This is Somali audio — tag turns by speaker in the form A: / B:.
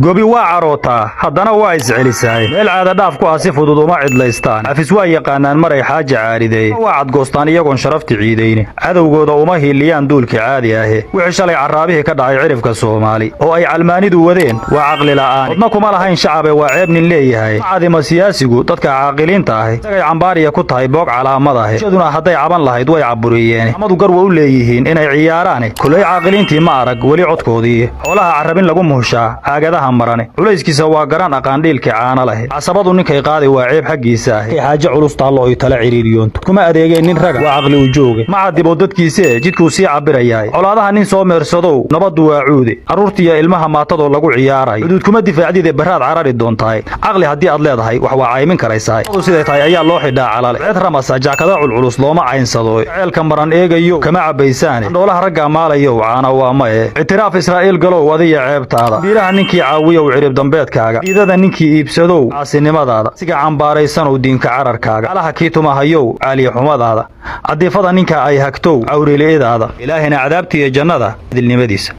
A: gobi waa carootaa haddana waa iscelisay meel caada dhaaf ku ah si fudud uma cidlaystaan afis waa yaqaanaan maray xaaja caariday waa cadgoostaan iyagoon sharafti ciidayne cadowgooda uma hiiliyaan duulka caadi ahe wixii shalay carraabihii ka dhacay cirifka Soomaali oo ay calmaanidu wadeen waa caqli la'aan wadna kuma lahayn shacabe waa ceeb nin leeyahay cadima siyaasigu dadka caaqiliinta ah isagay cambaariya ku tahay boog calaamada ah shaduna hadday caban lahayd way caburiyeen amadu garwa u leeyihiin inay ciyaaraan kulay caaqiliintii ma arag wali codkoodii xoolaha carrabin lagu muhshaa aagadaha marane culayskiisa waa garan aqaandhiilka caana leh casabadu ninkay qaaday waa ceeb xaqiisa ah xaaje culus taalo ay tala ciriiriyoonto kuma adeegeen nin raga waa aqli u jooga ma cadibo dadkiisa jidku sii cabirayaa colaadaha nin soo meersadow nabadu waa cuude carruurtiya ilmaha maatado lagu ciyaaray xuduud kuma difaacdide baraad carari doontaay aqli haddii aad leedahay wax waa caymin karaysaa siday tahay ayaa loo xidhaa calale ceed ramasa jaakada culculus looma caynsado ceelka maran eegayo kama cabaysaan dhoolaha ragga maalayo caana waa ma itiraaf Israa'iil galow wadiya ceebtaada biiraha ninkii wiyow cirib dambeedkaaga diidada ninkii iibsadow caasinimadaada siga cambaaraysan oo diinka cararkaaga alaha kii tumahayow caaliya xumadaada cadiifada ninka ay hagtow awrileedaada ilaahina cadaabtiyo jannada dilnimadiisa